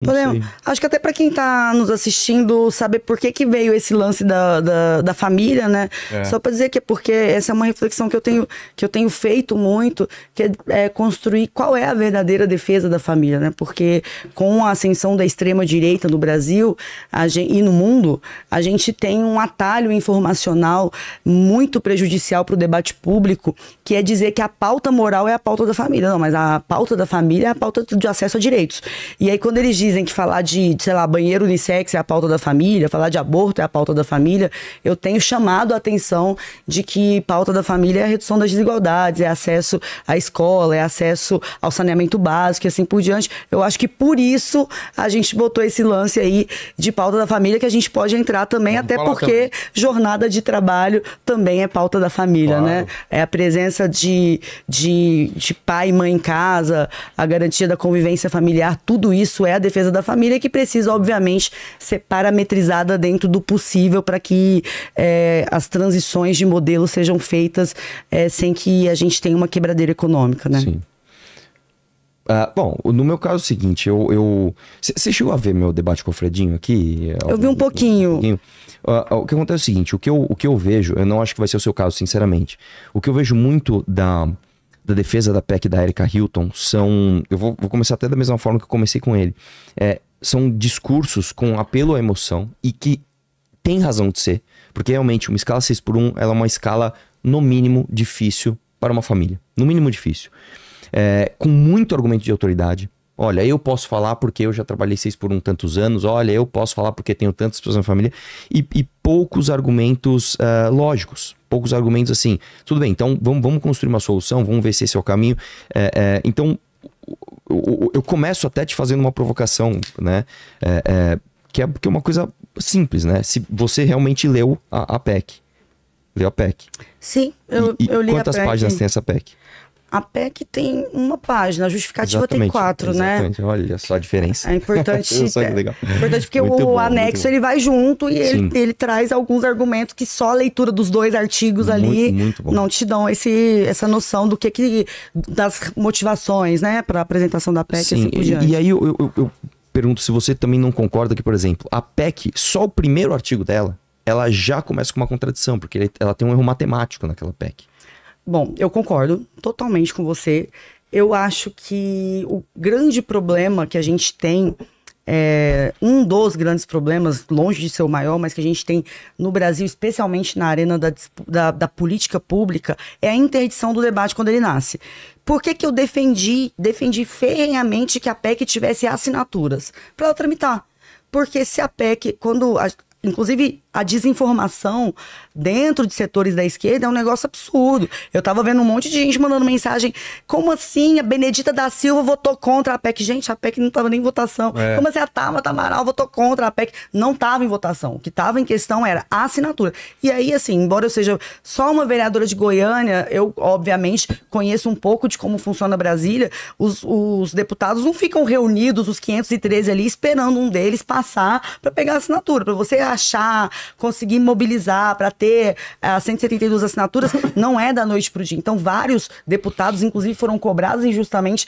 Podemos. Acho que até para quem está nos assistindo saber por que veio esse lance da família, né? Só para dizer que é porque essa é uma reflexão que eu tenho feito muito, que é construir qual é a verdadeira defesa da família, né? Porque com a ascensão da extrema-direita no Brasil e no mundo, a gente tem um atalho informacional muito prejudicial para o debate público, que é dizer que a pauta moral é a pauta da família. Não, mas a pauta da família é a pauta de acesso a direitos. E aí quando eles dizem que falar de, sei lá, banheiro unissex é a pauta da família, falar de aborto é a pauta da família, eu tenho chamado a atenção de que pauta da família é a redução das desigualdades, é acesso à escola, é acesso ao saneamento básico e assim por diante. Eu acho que por isso a gente botou esse lance aí de pauta da família, que a gente pode entrar também, até porque jornada de trabalho também é pauta da família, né? É a presença de pai e mãe em casa, a garantia da convivência familiar, tudo isso é a defesa da família, que precisa, obviamente, ser parametrizada dentro do possível para que as transições de modelo sejam feitas sem que a gente tenha uma quebradeira econômica, né? Sim. Bom, no meu caso é o seguinte, você chegou a ver meu debate com o Fredinho aqui? Eu vi um pouquinho. O que acontece é o seguinte, o que eu vejo, eu não acho que vai ser o seu caso, sinceramente. O que eu vejo muito da defesa da PEC da Erika Hilton são... Eu vou começar até da mesma forma que eu comecei com ele. São discursos com apelo à emoção e que tem razão de ser. Porque realmente uma escala 6x1 ela é uma escala, no mínimo, difícil para uma família. No mínimo difícil. Com muito argumento de autoridade. Olha, eu posso falar porque eu já trabalhei 6x1 tantos anos. Olha, eu posso falar porque tenho tantas pessoas na família. E poucos argumentos lógicos. Poucos argumentos assim, tudo bem, então vamos construir uma solução, vamos ver se esse é o caminho. Então, eu começo até te fazendo uma provocação, né? Que é uma coisa simples, né? Se você realmente leu a PEC. Leu a PEC. Sim, eu li a PEC. Quantas páginas tem essa PEC? A PEC tem uma página, a justificativa tem 4, exatamente. né? Olha só a diferença. É importante. Só que legal. É importante porque Muito o bom, anexo ele vai junto e ele traz alguns argumentos que só a leitura dos 2 artigos ali muito bom. Não te dão essa noção do que das motivações, né, para a apresentação da PEC. Sim, assim por diante. E aí eu pergunto se você também não concorda que, por exemplo, a PEC, só o primeiro artigo dela, ela já começa com uma contradição, porque ela tem um erro matemático naquela PEC. Bom, eu concordo totalmente com você. Eu acho que o grande problema que a gente tem, um dos grandes problemas, longe de ser o maior, mas que a gente tem no Brasil, especialmente na arena da política pública, é a interdição do debate quando ele nasce. Por que eu defendi ferrenhamente que a PEC tivesse assinaturas? Para ela tramitar. Porque se a PEC, inclusive, a desinformação dentro de setores da esquerda é um negócio absurdo. Eu tava vendo um monte de gente mandando mensagem, como assim a Benedita da Silva votou contra a PEC? Gente, a PEC não tava nem em votação. Como assim a Tabata Amaral votou contra a PEC? Não tava em votação. O que tava em questão era a assinatura. E aí, assim, embora eu seja só uma vereadora de Goiânia, eu, obviamente, conheço um pouco de como funciona Brasília. Os deputados não ficam reunidos, os 513 ali, esperando um deles passar para pegar a assinatura. Para você achar, conseguir mobilizar para ter as 172 assinaturas, não é da noite para o dia. Então, vários deputados, inclusive, foram cobrados injustamente,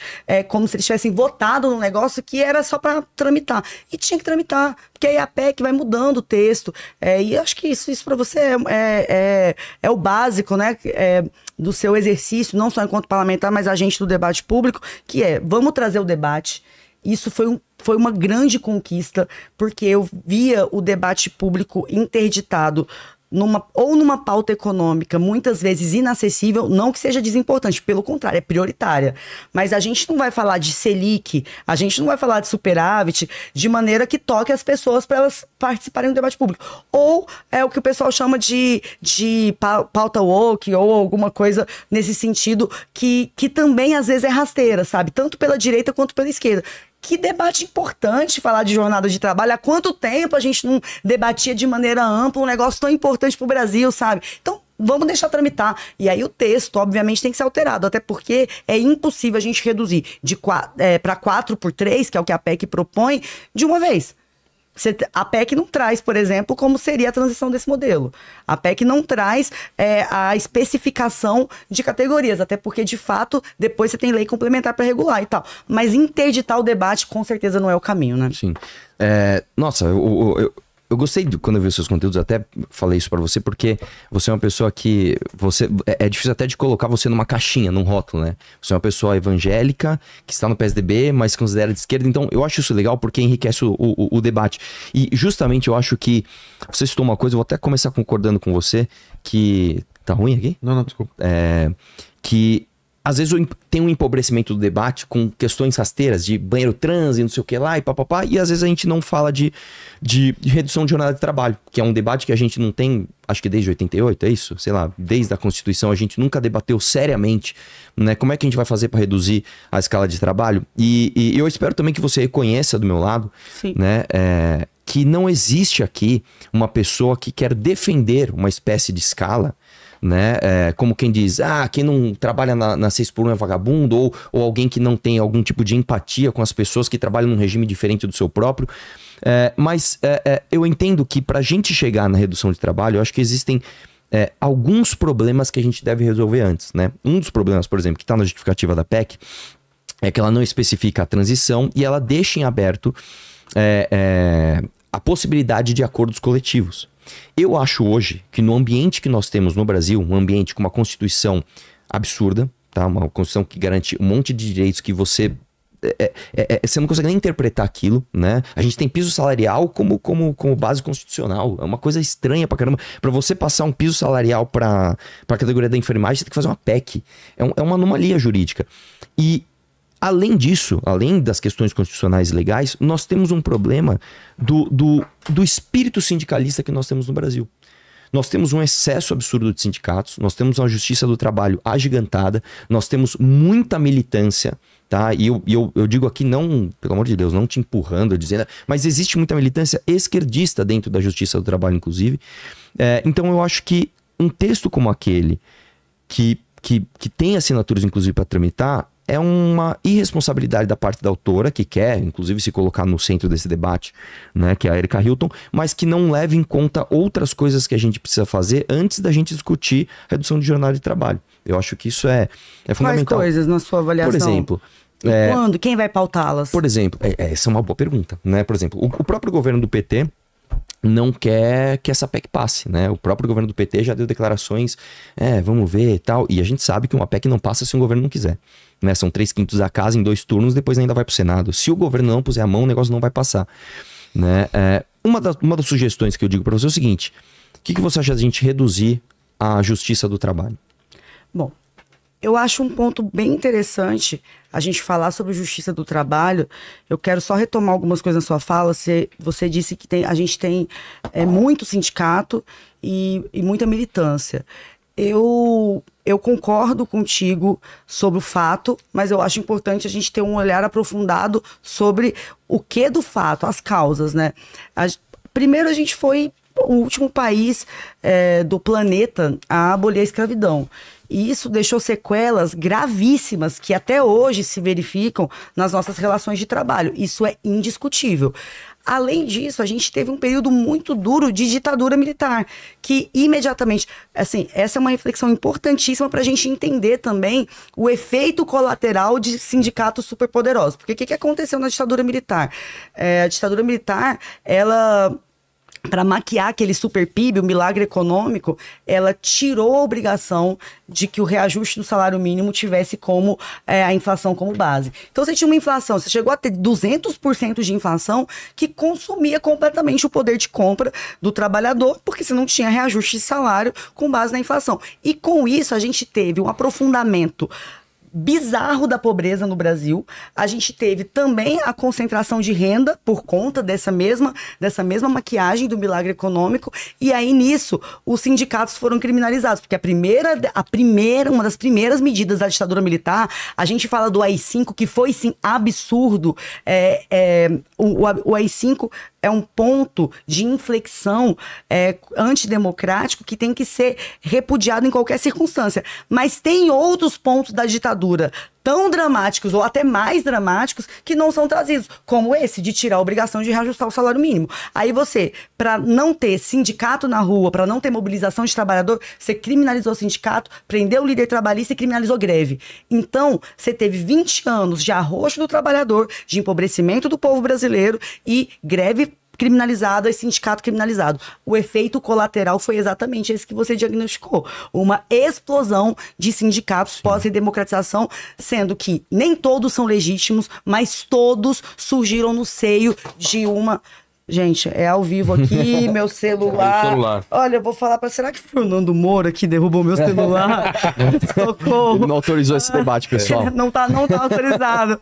como se eles tivessem votado num negócio que era só para tramitar. E tinha que tramitar, porque aí a PEC vai mudando o texto. E acho que isso para você é o básico, né? Do seu exercício, não só enquanto parlamentar, mas agente do debate público, que vamos trazer o debate. Isso foi uma grande conquista, porque eu via o debate público interditado numa pauta econômica muitas vezes inacessível, não que seja desimportante, pelo contrário, é prioritária. Mas a gente não vai falar de Selic, a gente não vai falar de superávit de maneira que toque as pessoas para elas participarem do debate público. Ou é o que o pessoal chama de pauta woke, ou alguma coisa nesse sentido, que também às vezes é rasteira, sabe? Tanto pela direita quanto pela esquerda. Que debate importante falar de jornada de trabalho. Há quanto tempo a gente não debatia de maneira ampla um negócio tão importante para o Brasil, sabe? Então, vamos deixar tramitar. E aí o texto, obviamente, tem que ser alterado, até porque é impossível a gente reduzir para 4x3, que é o que a PEC propõe, de uma vez. A PEC não traz, por exemplo, como seria a transição desse modelo. A PEC não traz a especificação de categorias, até porque, de fato, depois você tem lei complementar para regular e tal. Mas interditar o debate, com certeza, não é o caminho, né? Sim. Nossa, eu gostei quando eu vi os seus conteúdos, até falei isso pra você, porque você é uma pessoa que... É difícil até de colocar você numa caixinha, num rótulo, né? Você é uma pessoa evangélica, que está no PSDB, mas se considera de esquerda. Então, eu acho isso legal porque enriquece o debate. E justamente eu acho que você citou uma coisa, eu vou até começar concordando com você, que... Tá ruim aqui? Não, desculpa. Que... Às vezes tem um empobrecimento do debate com questões rasteiras de banheiro trans e não sei o que lá e papapá, e às vezes a gente não fala de redução de jornada de trabalho, que é um debate que a gente não tem, acho que desde 88, é isso? Sei lá, desde a Constituição a gente nunca debateu seriamente, né? Como é que a gente vai fazer para reduzir a escala de trabalho? E eu espero também que você reconheça do meu lado, Sim. né? Que não existe aqui uma pessoa que quer defender uma espécie de escala, né? Como quem diz, quem não trabalha na 6x1 é vagabundo, ou alguém que não tem algum tipo de empatia com as pessoas que trabalham num regime diferente do seu próprio. Mas eu entendo que pra gente chegar na redução de trabalho, eu acho que existem alguns problemas que a gente deve resolver antes, né? Um dos problemas, por exemplo, que está na justificativa da PEC, é que ela não especifica a transição e ela deixa em aberto a possibilidade de acordos coletivos. Eu acho hoje que no ambiente que nós temos no Brasil, um ambiente com uma Constituição absurda, tá? Uma Constituição que garante um monte de direitos que você... você não consegue nem interpretar aquilo, né? A gente tem piso salarial como base constitucional. É uma coisa estranha pra caramba. Pra você passar um piso salarial pra categoria da enfermagem, você tem que fazer uma PEC. É uma anomalia jurídica. E além disso, além das questões constitucionais e legais, nós temos um problema do espírito sindicalista que nós temos no Brasil. Nós temos um excesso absurdo de sindicatos, nós temos uma justiça do trabalho agigantada, nós temos muita militância, tá? E eu digo aqui não, pelo amor de Deus, não te empurrando, dizendo, mas existe muita militância esquerdista dentro da justiça do trabalho, inclusive. Então eu acho que um texto como aquele, que tem assinaturas, inclusive, para tramitar, é uma irresponsabilidade da parte da autora, que quer, inclusive, se colocar no centro desse debate, né, que é a Erika Hilton, mas que não leva em conta outras coisas que a gente precisa fazer antes da gente discutir redução de jornada de trabalho. Eu acho que isso é fundamental. Quais coisas na sua avaliação? Por exemplo... Quando? Quem vai pautá-las? Por exemplo, essa é uma boa pergunta, né? Por exemplo, o próprio governo do PT não quer que essa PEC passe, né? O próprio governo do PT já deu declarações, vamos ver e tal, e a gente sabe que uma PEC não passa se o governo não quiser, né? São 3/5 da casa em 2 turnos, depois ainda vai pro Senado. Se o governo não puser a mão, o negócio não vai passar, né? Uma das sugestões que eu digo para você é o seguinte: o que você acha de a gente reduzir a justiça do trabalho? Bom, eu acho um ponto bem interessante a gente falar sobre justiça do trabalho. Eu quero só retomar algumas coisas na sua fala. Você disse que a gente tem muito sindicato e muita militância. Eu concordo contigo sobre o fato, mas eu acho importante a gente ter um olhar aprofundado sobre o que do fato, as causas, né? Primeiro, a gente foi o último país do planeta a abolir a escravidão. E isso deixou sequelas gravíssimas que até hoje se verificam nas nossas relações de trabalho. Isso é indiscutível. Além disso, a gente teve um período muito duro de ditadura militar, que imediatamente, assim, essa é uma reflexão importantíssima para a gente entender também o efeito colateral de sindicatos superpoderosos. Porque o que aconteceu na ditadura militar? A ditadura militar, ela... para maquiar aquele super PIB, o milagre econômico, ela tirou a obrigação de que o reajuste do salário mínimo tivesse como a inflação como base. Então você tinha uma inflação, você chegou a ter 200% de inflação que consumia completamente o poder de compra do trabalhador, porque você não tinha reajuste de salário com base na inflação. E com isso a gente teve um aprofundamento bizarro da pobreza no Brasil. A gente teve também a concentração de renda por conta dessa mesma maquiagem do milagre econômico, e aí nisso os sindicatos foram criminalizados, porque uma das primeiras medidas da ditadura militar, a gente fala do AI-5, que foi sim absurdo. O AI-5 é um ponto de inflexão antidemocrático que tem que ser repudiado em qualquer circunstância. Mas tem outros pontos da ditadura ditadura tão dramáticos ou até mais dramáticos que não são trazidos, como esse de tirar a obrigação de reajustar o salário mínimo. Aí você, para não ter sindicato na rua, para não ter mobilização de trabalhador, você criminalizou o sindicato, prendeu o líder trabalhista e criminalizou greve. Então, você teve 20 anos de arroxo do trabalhador, de empobrecimento do povo brasileiro e greve criminalizado e sindicato criminalizado. O efeito colateral foi exatamente esse que você diagnosticou. Uma explosão de sindicatos pós-redemocratização, sendo que nem todos são legítimos, mas todos surgiram no seio de uma... Gente, é ao vivo aqui, meu celular. Olha, eu vou falar para... Será que foi o Nando Moura que derrubou meu celular? Socorro. Ele não autorizou esse debate, pessoal. Não tá autorizado.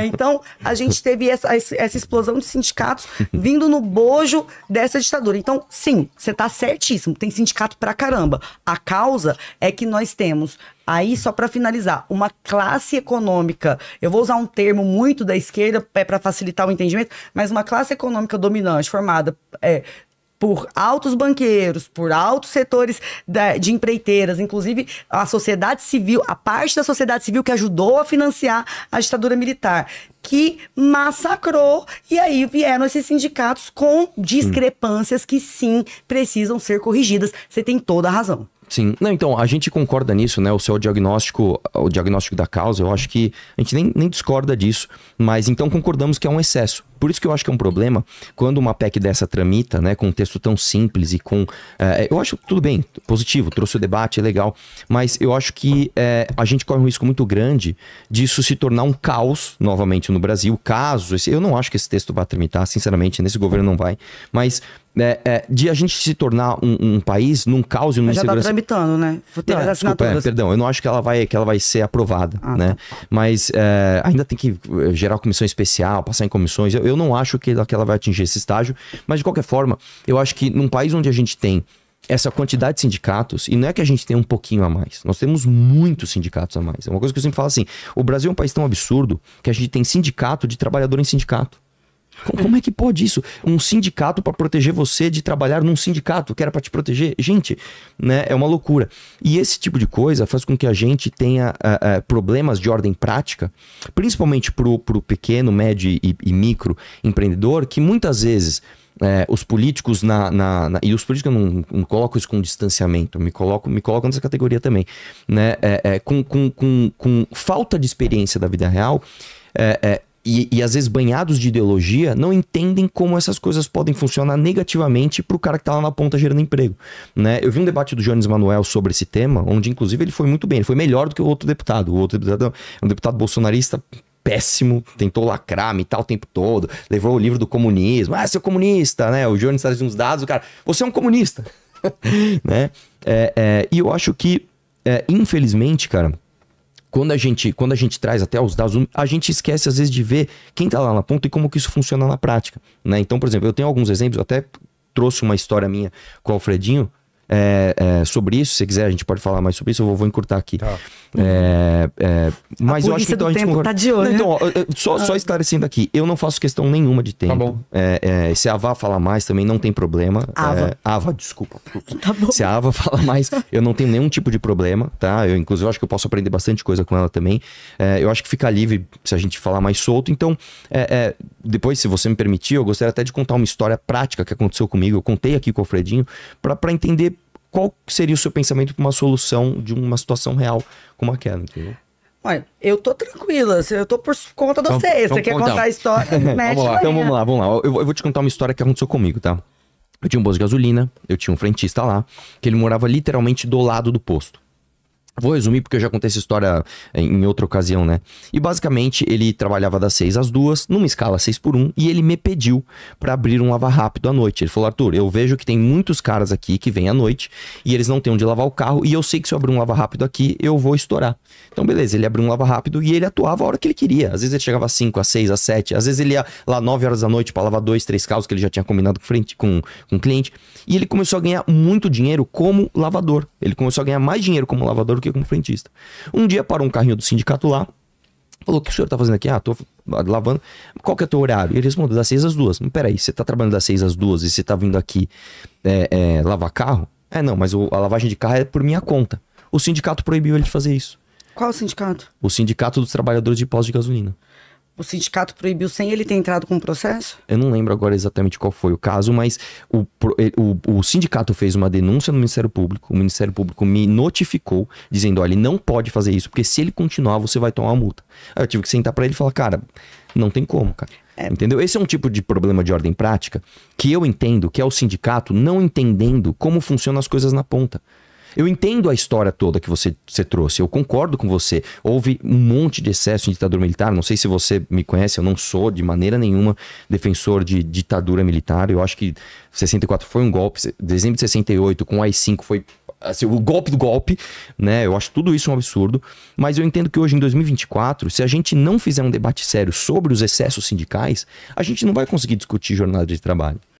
Então, a gente teve essa explosão de sindicatos vindo no bojo dessa ditadura. Então, sim, você tá certíssimo. Tem sindicato pra caramba. A causa é que nós temos... Aí, só para finalizar, uma classe econômica, eu vou usar um termo muito da esquerda para facilitar o entendimento, mas uma classe econômica dominante formada por altos banqueiros, por altos setores de empreiteiras, inclusive a sociedade civil, a parte da sociedade civil que ajudou a financiar a ditadura militar, que massacrou, e aí vieram esses sindicatos com discrepâncias que sim precisam ser corrigidas. Você tem toda a razão. Sim. Não, então, a gente concorda nisso, né? O seu diagnóstico, o diagnóstico da causa, eu acho que a gente nem discorda disso, mas então concordamos que é um excesso. Por isso que eu acho que é um problema quando uma PEC dessa tramita, né, com um texto tão simples e com... eu acho tudo bem, positivo, trouxe o debate, é legal, mas eu acho que a gente corre um risco muito grande disso se tornar um caos novamente no Brasil, caso... eu não acho que esse texto vá tramitar, sinceramente, nesse governo não vai, mas... de a gente se tornar um país num caos e numa insegurança... Já tá tramitando, né? Desculpa, perdão, eu não acho que ela vai ser aprovada, né? Tá. Mas ainda tem que gerar comissão especial, passar em comissões. Eu não acho que ela vai atingir esse estágio, mas de qualquer forma, eu acho que num país onde a gente tem essa quantidade de sindicatos, e não é que a gente tem um pouquinho a mais, nós temos muitos sindicatos a mais. É uma coisa que eu sempre falo assim, o Brasil é um país tão absurdo que a gente tem sindicato de trabalhador em sindicato. Como é que pode isso? Um sindicato para proteger você de trabalhar num sindicato que era para te proteger? Gente, né, é uma loucura. E esse tipo de coisa faz com que a gente tenha problemas de ordem prática, principalmente pro pequeno, médio e micro empreendedor, que muitas vezes os políticos e os políticos eu não coloco isso com distanciamento, me coloco nessa categoria também, né? Com falta de experiência da vida real, e às vezes banhados de ideologia, não entendem como essas coisas podem funcionar negativamente pro cara que tá lá na ponta gerando emprego, né? Eu vi um debate do Jones Manuel sobre esse tema, onde inclusive ele foi muito bem, ele foi melhor do que o outro deputado. O outro deputado é um deputado bolsonarista péssimo, tentou lacrar, mitar o tempo todo, levou o livro do comunismo, seu comunista, né? O Jones traz uns dados, o cara, você é um comunista, né? E eu acho que, infelizmente, cara, quando a gente traz até os dados, a gente esquece às vezes de ver quem tá lá na ponta e como que isso funciona na prática, né? Então, por exemplo, eu tenho alguns exemplos, eu até trouxe uma história minha com o Alfredinho sobre isso. Se você quiser, a gente pode falar mais sobre isso, eu vou encurtar aqui. Tá. Mas eu acho que então a gente concorda. Tá de olho, então, só esclarecendo aqui, eu não faço questão nenhuma de tempo. Tá bom. Se a Ava falar mais também não tem problema. Ava, desculpa. Tá bom. Se a Ava fala mais, eu não tenho nenhum tipo de problema, tá? Inclusive, acho que eu posso aprender bastante coisa com ela também. Eu acho que fica livre se a gente falar mais solto. Então, depois, se você me permitir, eu gostaria até de contar uma história prática que aconteceu comigo. Eu contei aqui com o Alfredinho para entender qual seria o seu pensamento para uma solução de uma situação real como aquela, entendeu? Olha, eu tô tranquila, eu tô por conta de você. Você quer contar a história? Vamos lá. Então vamos lá. Eu vou te contar uma história que aconteceu comigo, tá? Eu tinha um posto de gasolina, eu tinha um frentista lá, que ele morava literalmente do lado do posto. Vou resumir porque eu já contei essa história em outra ocasião, né? E basicamente ele trabalhava das 6 às 2, numa escala 6x1, e ele me pediu pra abrir um lava rápido à noite. Ele falou, Arthur, eu vejo que tem muitos caras aqui que vêm à noite e eles não têm onde lavar o carro, e eu sei que se eu abrir um lava rápido aqui, eu vou estourar. Então beleza, ele abriu um lava rápido e ele atuava a hora que ele queria. Às vezes ele chegava às 5, às 6, às 7, às vezes ele ia lá 9 horas da noite pra lavar 2, 3 carros que ele já tinha combinado com o cliente. E ele começou a ganhar muito dinheiro como lavador. Ele começou a ganhar mais dinheiro como lavador do que como frentista. Um dia parou um carrinho do sindicato lá, falou, o que o senhor tá fazendo aqui? Tô lavando. Qual que é o teu horário? E ele respondeu, das 6 às 2. Mas peraí, você tá trabalhando das 6 às 2 e você tá vindo aqui lavar carro? Não, mas a lavagem de carro é por minha conta. O sindicato proibiu ele de fazer isso. Qual sindicato? O Sindicato dos Trabalhadores de Postos de Gasolina. O sindicato proibiu sem ele ter entrado com o processo? Eu não lembro agora exatamente qual foi o caso, mas o sindicato fez uma denúncia no Ministério Público. O Ministério Público me notificou, dizendo, olha, ele não pode fazer isso, porque se ele continuar, você vai tomar uma multa. Aí eu tive que sentar pra ele e falar, cara, não tem como, cara. Entendeu? Esse é um tipo de problema de ordem prática que eu entendo que é o sindicato não entendendo como funcionam as coisas na ponta. Eu entendo a história toda que você trouxe, eu concordo com você. Houve um monte de excesso em ditadura militar, não sei se você me conhece, eu não sou de maneira nenhuma defensor de ditadura militar. Eu acho que 64 foi um golpe, dezembro de 68 com o AI-5 foi assim, o golpe do golpe, né? Eu acho tudo isso um absurdo, mas eu entendo que hoje em 2024, se a gente não fizer um debate sério sobre os excessos sindicais, a gente não vai conseguir discutir jornada de trabalho.